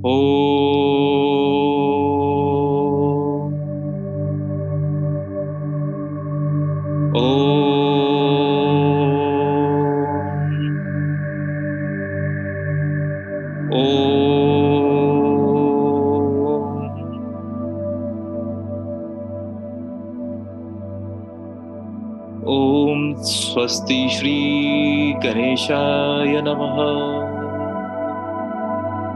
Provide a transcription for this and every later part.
Om. Om. Om. Om Swasti Shri Ganeshaya Namaha.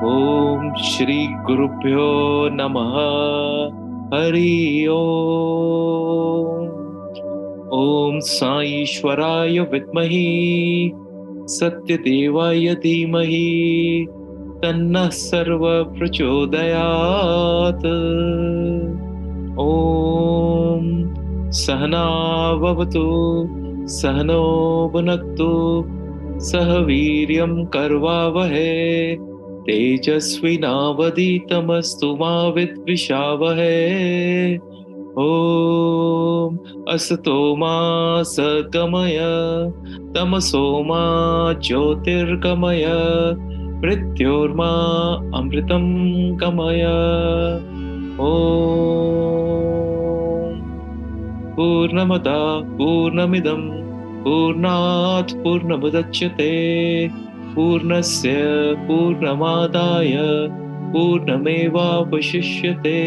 Om Shri Gurubhyo Namaha. Hari Om. Om Sai Ishwaraya Vidmahi Satyadevaya Dhimahi Tannah Sarva Prachodayat. Om Sahana Vavatu Sahano Bhunaktu Sahaviryam Karvavahe Tejasvinavaditamastu ma vidvishavahe. Om Asato ma Sagamaya Tamaso ma Jyotirgamaya Mrityorma Amritam Gamaya. Om Purnamada Purnamidam Purnat Purnamudachyate Purnasya Purnamadaya Purnameva Vashishyate.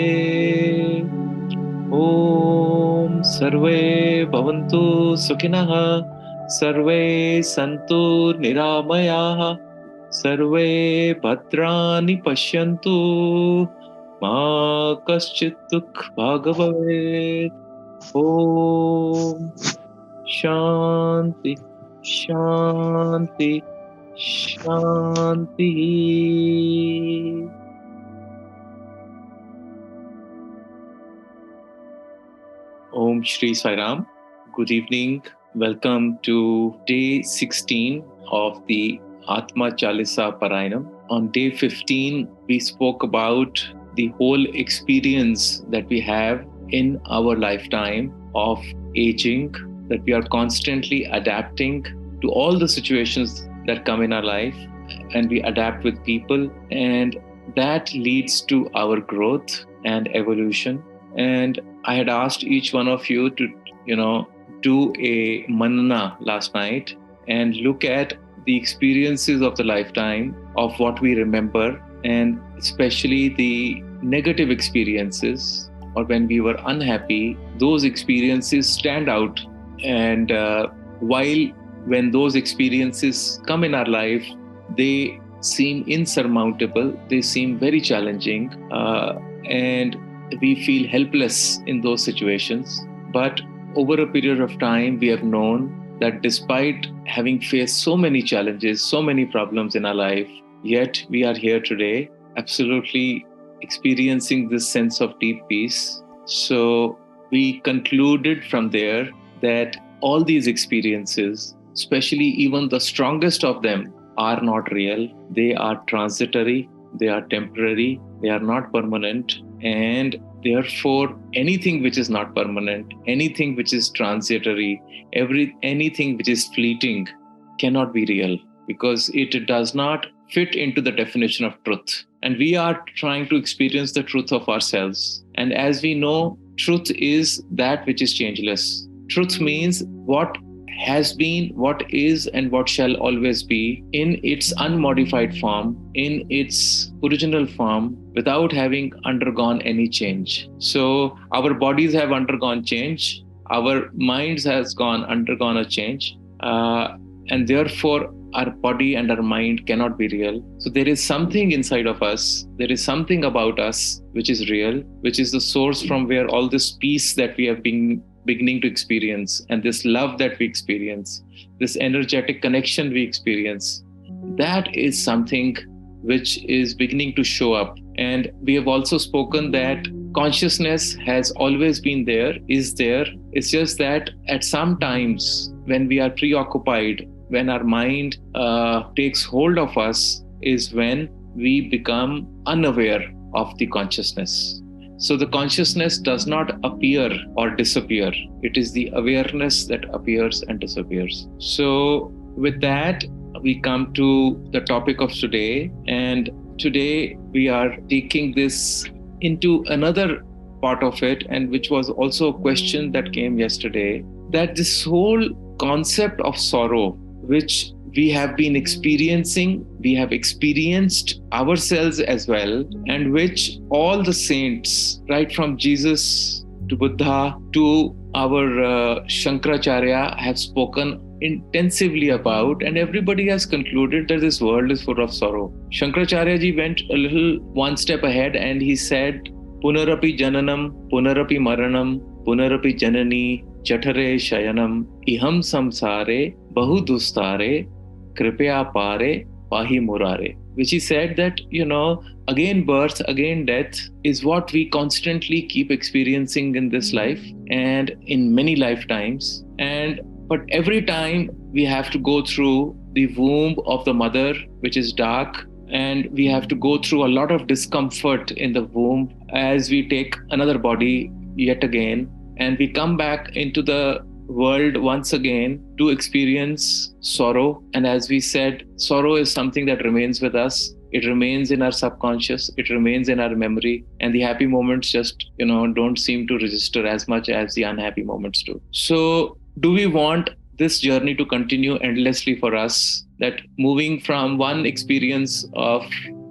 Om Sarve Bhavantu Sukhinah Sarve Santu Niramayaha Sarve Bhadrani Pashyantu Ma Kaschit Dukh Bhagavavet. Om Shanti Shanti Shanti. Om Shri Sai Ram. Good evening. Welcome to day 16 of the Atma Chalisa Parayanam. On day 15, we spoke about the whole experience that we have in our lifetime of aging, that we are constantly adapting to all the situations that come in our life, and we adapt with people, and that leads to our growth and evolution. And I had asked each one of you to, do a manana last night and look at the experiences of the lifetime of what we remember, and especially the negative experiences, or when we were unhappy, those experiences stand out. And while when those experiences come in our life, they seem insurmountable, they seem very challenging, and we feel helpless in those situations. But over a period of time, we have known that despite having faced so many challenges, so many problems in our life, yet we are here today, absolutely experiencing this sense of deep peace. So we concluded from there that all these experiences, especially even the strongest of them, are not real. They are transitory, they are temporary, they are not permanent. And therefore, anything which is not permanent, anything which is transitory, anything which is fleeting cannot be real, because it does not fit into the definition of truth. And we are trying to experience the truth of ourselves. And as we know, truth is that which is changeless. Truth means what has been, what is, and what shall always be in its unmodified form, in its original form, without having undergone any change. So our bodies have undergone change, our minds has undergone a change, and therefore our body and our mind cannot be real. So there is something inside of us, there is something about us which is real, which is the source from where all this peace that we have been beginning to experience, and this love that we experience, this energetic connection we experience, that is something which is beginning to show up. And we have also spoken that consciousness has always been there, is there. It's just that at some times when we are preoccupied, when our mind takes hold of us, is when we become unaware of the consciousness. So the consciousness does not appear or disappear. It is the awareness that appears and disappears. So with that, we come to the topic of today. And today we are taking this into another part of it, and which was also a question that came yesterday, that this whole concept of sorrow, which we have been experiencing, we have experienced ourselves as well, and which all the saints, right from Jesus to Buddha to our Shankaracharya, have spoken intensively about, and everybody has concluded that this world is full of sorrow. Shankaracharya ji went a little one step ahead and he said, Punarapi jananam, punarapi maranam, punarapi janani, chathare shayanam, iham samsare, bahu dustare, kripya pare, pahi murare. Which he said that, again birth, again death is what we constantly keep experiencing in this life and in many lifetimes. But every time we have to go through the womb of the mother, which is dark, and we have to go through a lot of discomfort in the womb as we take another body yet again, and we come back into the world once again to experience sorrow. And as we said, sorrow is something that remains with us. It remains in our subconscious, it remains in our memory, and the happy moments just, don't seem to register as much as the unhappy moments do. So do we want this journey to continue endlessly for us, that moving from one experience of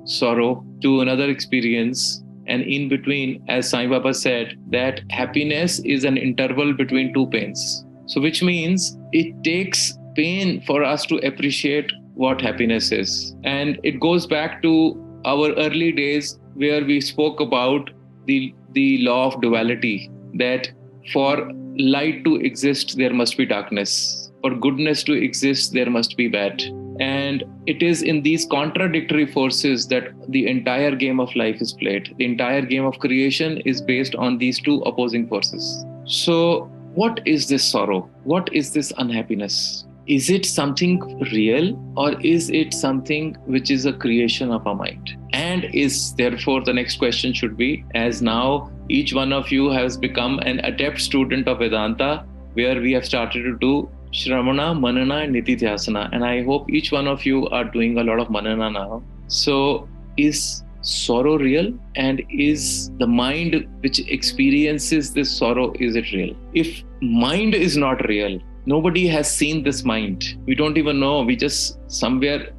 sorrow to another experience, and in between, as Sai Baba said, that happiness is an interval between two pains. So which means it takes pain for us to appreciate what happiness is. And it goes back to our early days where we spoke about the law of duality, that for light to exist, there must be darkness. For goodness to exist, there must be bad. And it is in these contradictory forces that the entire game of life is played. The entire game of creation is based on these two opposing forces. So what is this sorrow? What is this unhappiness? Is it something real, or is it something which is a creation of our mind? And is therefore the next question should be, as now each one of you has become an adept student of Vedanta, where we have started to do Shravana, Manana and Nitidhyasana. And I hope each one of you are doing a lot of Manana now. So is sorrow real? And is the mind which experiences this sorrow, is it real? If mind is not real, nobody has seen this mind. We don't even know. We just somewhere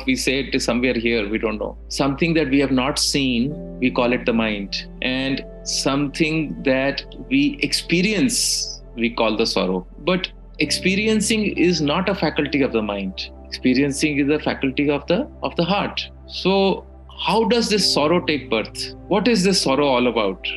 we say it is somewhere here. We don't know. Something that we have not seen, we call it the mind. And something that we experience, we call the sorrow. But experiencing is not a faculty of the mind. Experiencing is a faculty of the heart. So how does this sorrow take birth? What is this sorrow all about?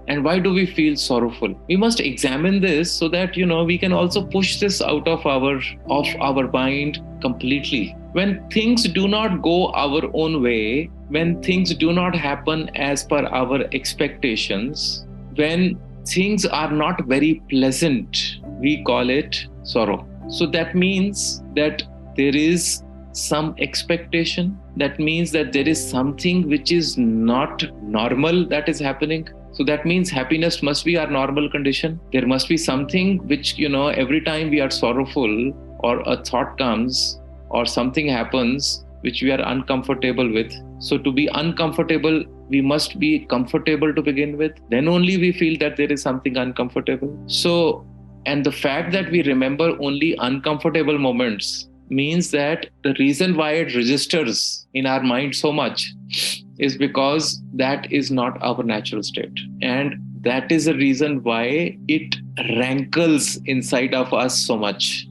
And why do we feel sorrowful? We must examine this so that, we can also push this out of our mind completely. When things do not go our own way, when things do not happen as per our expectations, when things are not very pleasant, we call it sorrow. So that means that there is some expectation. That means that there is something which is not normal that is happening. So that means happiness must be our normal condition. There must be something which, every time we are sorrowful, or a thought comes or something happens which we are uncomfortable with. So to be uncomfortable, we must be comfortable to begin with. Then only we feel that there is something uncomfortable. So, and the fact that we remember only uncomfortable moments means that the reason why it registers in our mind so much is because that is not our natural state. And that is the reason why it rankles inside of us so much.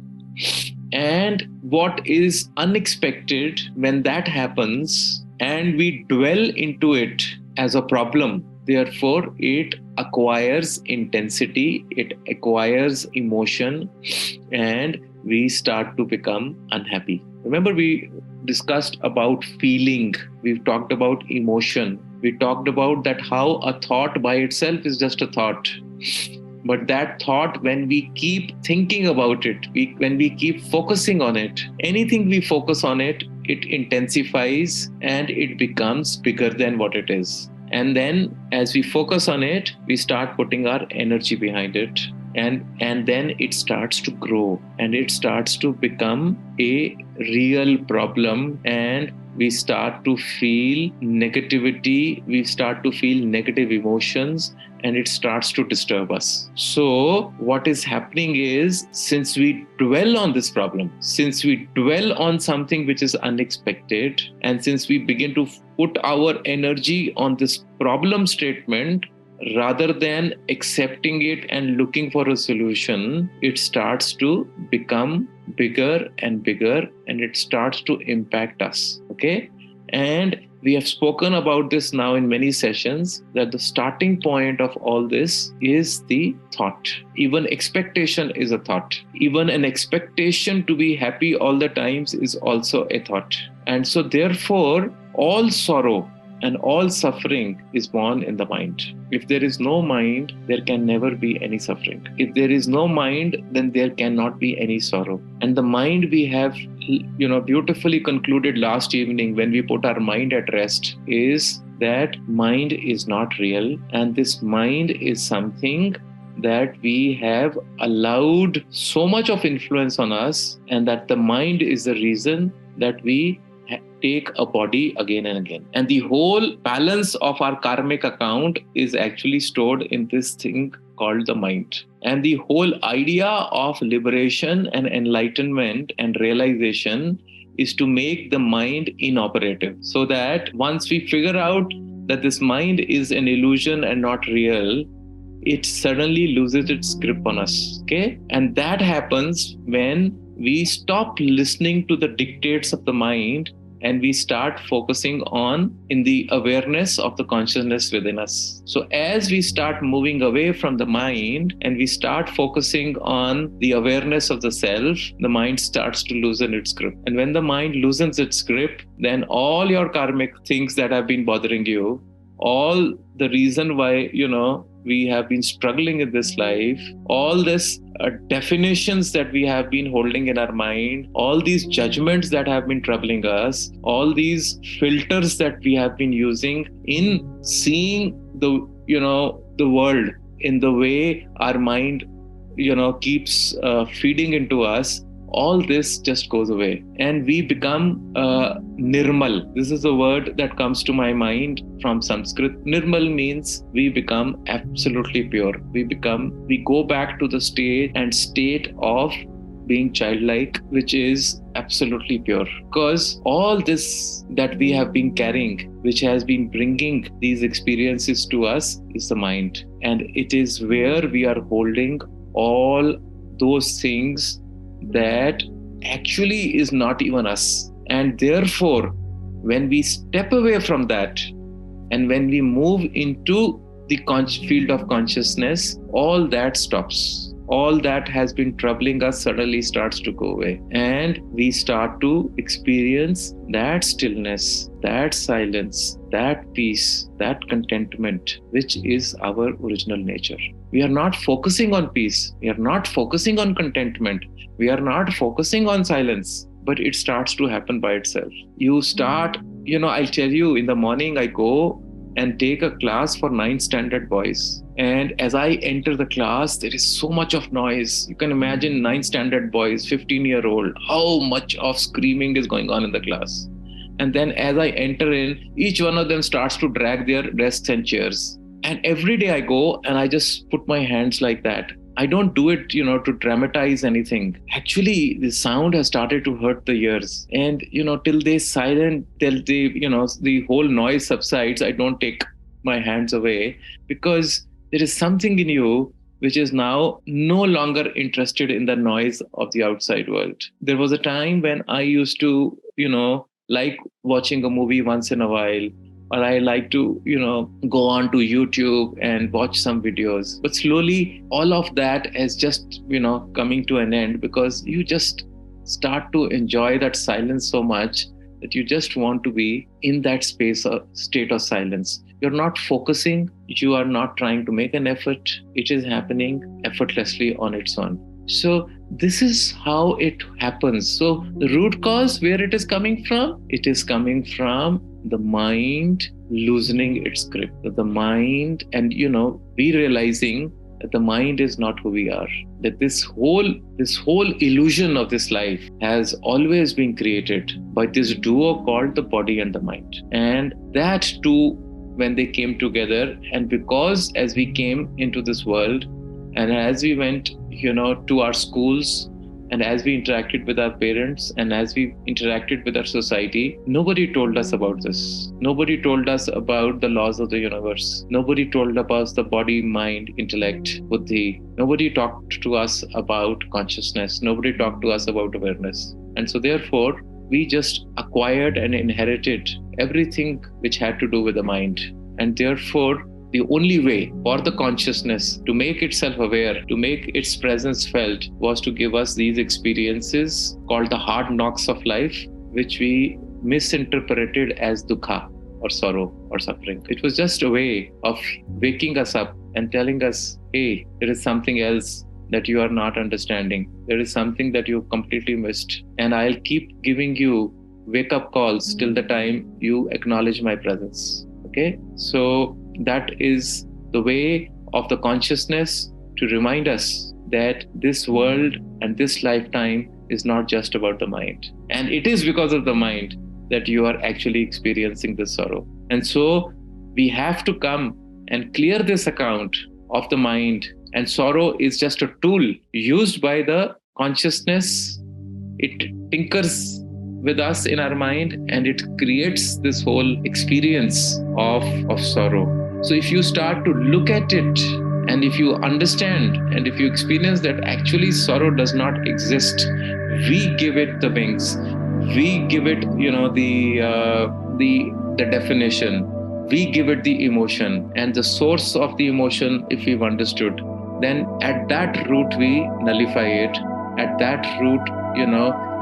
And what is unexpected, when that happens and we dwell into it as a problem, therefore it acquires intensity, it acquires emotion, and we start to become unhappy. Remember, we discussed about feeling, we've talked about emotion, we talked about that how a thought by itself is just a thought. But that thought, when we keep thinking about it, when we keep focusing on it, anything we focus on it, it intensifies and it becomes bigger than what it is. And then as we focus on it, we start putting our energy behind it. and then it starts to grow and it starts to become a real problem, and we start to feel negativity, we start to feel negative emotions, and it starts to disturb us. So what is happening is, since we dwell on this problem, since we dwell on something which is unexpected, and since we begin to put our energy on this problem statement rather than accepting it and looking for a solution, it starts to become bigger and bigger, and it starts to impact us. Okay. And we have spoken about this now in many sessions, that the starting point of all this is the thought. Even expectation is a thought. Even an expectation to be happy all the times is also a thought. And so therefore, all sorrow and all suffering is born in the mind. If there is no mind, there can never be any suffering. If there is no mind, then there cannot be any sorrow. And the mind, we have, beautifully concluded last evening when we put our mind at rest, is that mind is not real. And this mind is something that we have allowed so much of influence on us, and that the mind is the reason that we take a body again and again. And the whole balance of our karmic account is actually stored in this thing called the mind. And the whole idea of liberation and enlightenment and realization is to make the mind inoperative, so that once we figure out that this mind is an illusion and not real, it suddenly loses its grip on us. Okay? And that happens when we stop listening to the dictates of the mind and we start focusing on in the awareness of the consciousness within us. So as we start moving away from the mind and we start focusing on the awareness of the self, the mind starts to loosen its grip. And when the mind loosens its grip, then all your karmic things that have been bothering you, all the reason why, we have been struggling in this life, all this definitions that we have been holding in our mind, all these judgments that have been troubling us, all these filters that we have been using in seeing the world in the way our mind, keeps feeding into us, all this just goes away and we become nirmal. This is a word that comes to my mind from Sanskrit. Nirmal means we become absolutely pure. We go back to the state of being childlike, which is absolutely pure. Because all this that we have been carrying, which has been bringing these experiences to us, is the mind. And it is where we are holding all those things that actually is not even us. And therefore, when we step away from that and when we move into the field of consciousness, all that stops. All that has been troubling us suddenly starts to go away. And we start to experience that stillness, that silence, that peace, that contentment, which is our original nature. We are not focusing on peace. We are not focusing on contentment. We are not focusing on silence, but it starts to happen by itself. You start, I'll tell you, in the morning I go and take a class for 9th standard boys. And as I enter the class, there is so much of noise. You can imagine 9th standard boys, 15-year-old, how much of screaming is going on in the class. And then as I enter in, each one of them starts to drag their desks and chairs. And every day I go and I just put my hands like that. I don't do it, to dramatize anything. Actually, the sound has started to hurt the ears. And, till they silent, till the whole noise subsides, I don't take my hands away, because there is something in you which is now no longer interested in the noise of the outside world. There was a time when I used to, like watching a movie once in a while, or I like to, go on to YouTube and watch some videos. But slowly, all of that is just, coming to an end, because you just start to enjoy that silence so much that you just want to be in that state of silence. You're not focusing. You are not trying to make an effort. It is happening effortlessly on its own. So this is how it happens. So the root cause, where it is coming from? It is coming from the mind loosening its grip. The mind and, we realizing that the mind is not who we are, that this whole illusion of this life has always been created by this duo called the body and the mind. And that too, when they came together, and because as we came into this world and as we went, to our schools, and as we interacted with our parents, and as we interacted with our society, nobody told us about this. Nobody told us about the laws of the universe. Nobody told us the body, mind, intellect, buddhi. Nobody talked to us about consciousness. Nobody talked to us about awareness. And so therefore, we just acquired and inherited everything which had to do with the mind. And therefore, the only way for the consciousness to make itself aware, to make its presence felt, was to give us these experiences called the hard knocks of life, which we misinterpreted as dukkha or sorrow or suffering. It was just a way of waking us up and telling us, hey, there is something else that you are not understanding. There is something that you've completely missed. And I'll keep giving you wake-up calls till the time you acknowledge my presence. Okay? So that is the way of the consciousness to remind us that this world and this lifetime is not just about the mind. And it is because of the mind that you are actually experiencing this sorrow. And so we have to come and clear this account of the mind. And sorrow is just a tool used by the consciousness. It tinkers with us in our mind and it creates this whole experience of sorrow. So if you start to look at it, and if you understand, and if you experience that actually sorrow does not exist, we give it the wings, we give it, the definition, we give it the emotion, and the source of the emotion, if we've understood, then at that root we nullify it. At that root,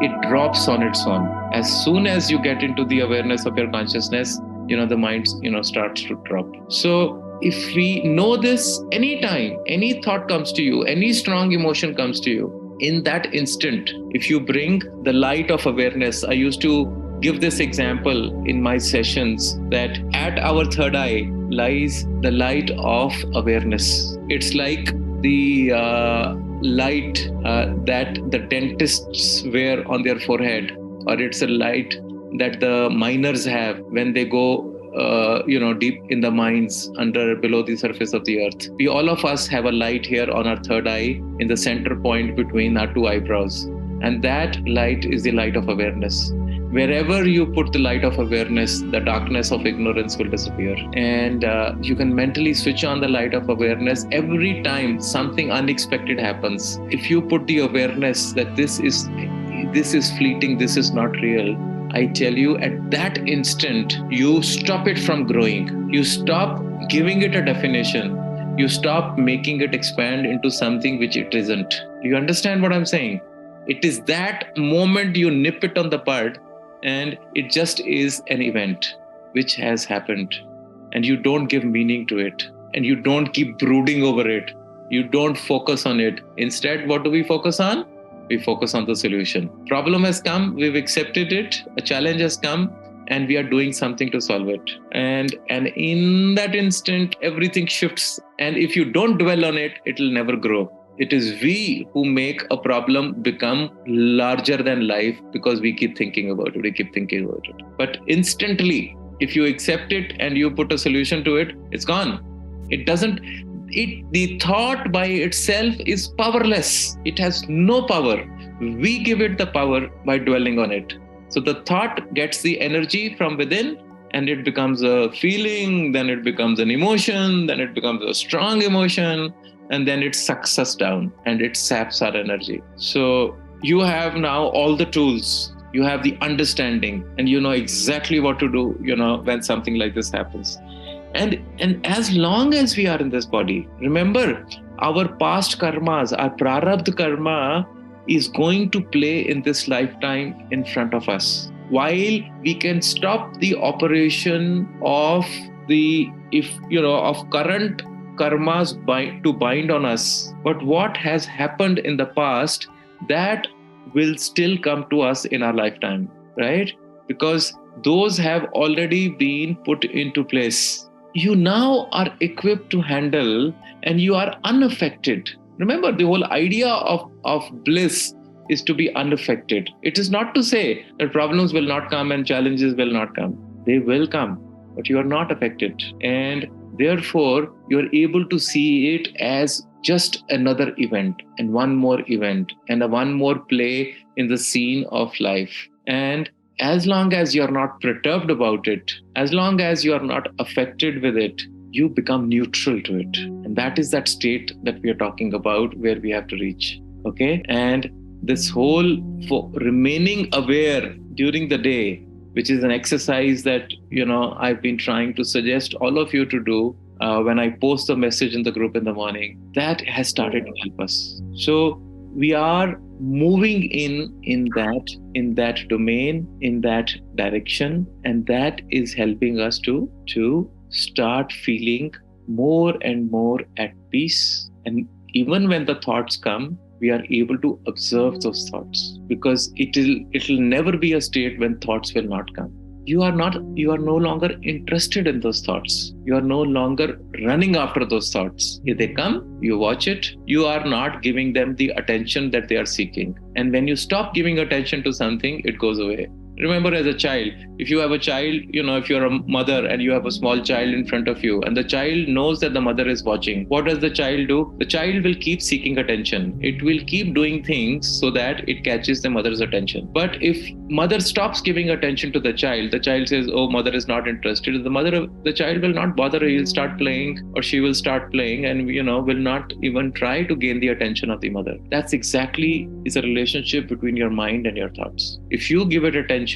it drops on its own. As soon as you get into the awareness of your consciousness, the mind, starts to drop. So if we know this, anytime any thought comes to you, any strong emotion comes to you, in that instant, if you bring the light of awareness, I used to give this example in my sessions that at our third eye lies the light of awareness. It's like the light that the dentists wear on their forehead, or it's a light that the miners have when they go deep in the mines below the surface of the earth. We, all of us, have a light here on our third eye in the center point between our two eyebrows. And that light is the light of awareness. Wherever you put the light of awareness, the darkness of ignorance will disappear. And you can mentally switch on the light of awareness every time something unexpected happens. If you put the awareness that this is fleeting, this is not real, I tell you, at that instant, you stop it from growing. You stop giving it a definition. You stop making it expand into something which it isn't. Do you understand what I'm saying? It is that moment you nip it on the bud, and it just is an event which has happened. And you don't give meaning to it. And you don't keep brooding over it. You don't focus on it. Instead, what do we focus on? We focus on the solution. Problem has come, we've accepted it. A challenge has come, and we are doing something to solve it. And in that instant, everything shifts. And if you don't dwell on it, it will never grow. It is we who make a problem become larger than life because we keep thinking about it. But instantly, if you accept it and you put a solution to it, it's gone. The thought by itself is powerless. It has no power. We give it the power by dwelling on it. So the thought gets the energy from within, and it becomes a feeling, then it becomes an emotion, then it becomes a strong emotion, and then it sucks us down and it saps our energy. So you have now all the tools, you have the understanding, and you know exactly what to do, when something like this happens. And as long as we are in this body, remember, our past karmas, our prarabdha karma is going to play in this lifetime in front of us. While we can stop the operation of current karmas to bind on us, but what has happened in the past, that will still come to us in our lifetime, right? Because those have already been put into place. you now are equipped to handle, and you are unaffected. Remember, the whole idea of bliss is to be unaffected. It is not to say that problems will not come and challenges will not come. They will come, but you are not affected. And therefore, you're able to see it as just another event and one more event and a one more play in the scene of life. And as long as you're not perturbed about it, as long as you are not affected with it, you become neutral to it. And that is that state that we are talking about, where we have to reach. Okay. And this whole for remaining aware during the day, which is an exercise that, I've been trying to suggest all of you to do when I post the message in the group in the morning, that has started to help us. So we are moving in that domain, in that direction, and that is helping us to start feeling more and more at peace. And even when the thoughts come, we are able to observe those thoughts, because it'll never be a state when thoughts will not come. You are no longer interested in those thoughts. You are no longer running after those thoughts. If they come, you watch it. You are not giving them the attention that they are seeking. And when you stop giving attention to something, it goes away. Remember, as a child, if you have a child, if you're a mother and you have a small child in front of you, and the child knows that the mother is watching, what does the child do? The child will keep seeking attention. It will keep doing things so that it catches the mother's attention. But if mother stops giving attention to the child says, oh, mother is not interested. The child will not bother. He'll start playing, or she will start playing, and will not even try to gain the attention of the mother. That's exactly is a relationship between your mind and your thoughts. If you give it attention,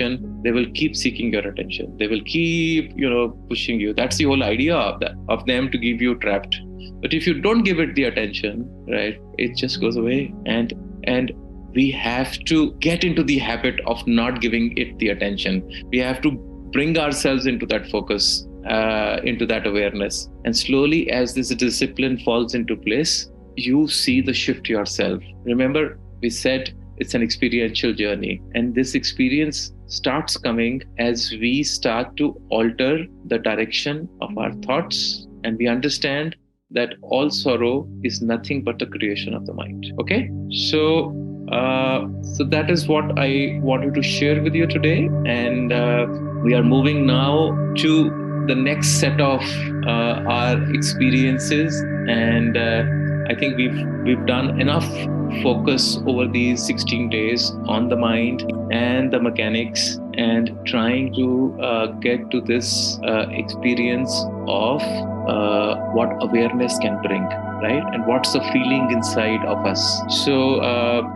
they will keep seeking your attention. They will keep, pushing you. That's the whole idea of them, to keep you trapped. But if you don't give it the attention, right, it just goes away. And we have to get into the habit of not giving it the attention. We have to bring ourselves into that focus, into that awareness. And slowly, as this discipline falls into place, you see the shift yourself. Remember, we said it's an experiential journey. And this experience starts coming as we start to alter the direction of our thoughts. And we understand that all sorrow is nothing but the creation of the mind. Okay? So that is what I wanted to share with you today. And we are moving now to the next set of our experiences. And I think we've done enough focus over these 16 days on the mind and the mechanics, and trying to get to this experience of what awareness can bring, right? And what's the feeling inside of us. So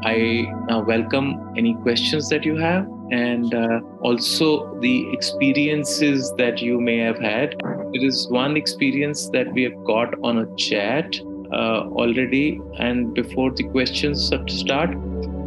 I now welcome any questions that you have, and also the experiences that you may have had. There is one experience that we have got on a chat already. And before the questions start,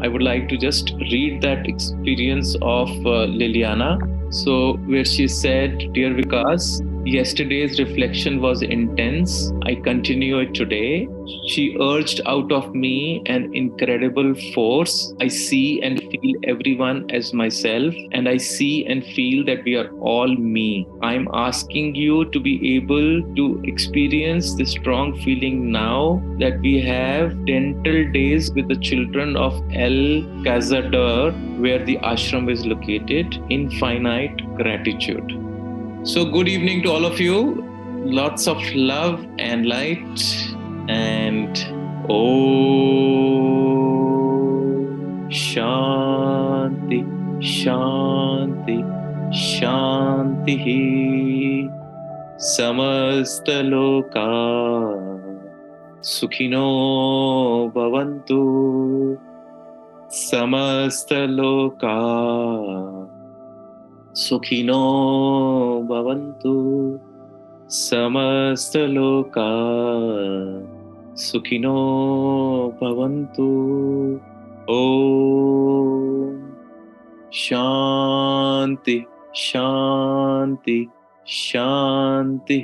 I would like to just read that experience of Liliana. So, where she said, "Dear Vikas, yesterday's reflection was intense. I continue it today. She urged out of me an incredible force. I see and feel everyone as myself, and I see and feel that we are all me. I'm asking you to be able to experience this strong feeling now that we have dental days with the children of El Cazador, where the ashram is located. Infinite gratitude." So good evening to all of you. Lots of love and light. And Om Shanti, Shanti, Shanti. Samasta Loka Sukhino Bhavantu. Samasta Loka Sukhino Bhavantu. Samasta Loka Sukhino Bhavantu. Om Shanti, Shanti, Shanti.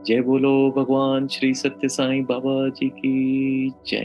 जय बोलो भगवान श्री सत्य साईं बाबा जी की जय.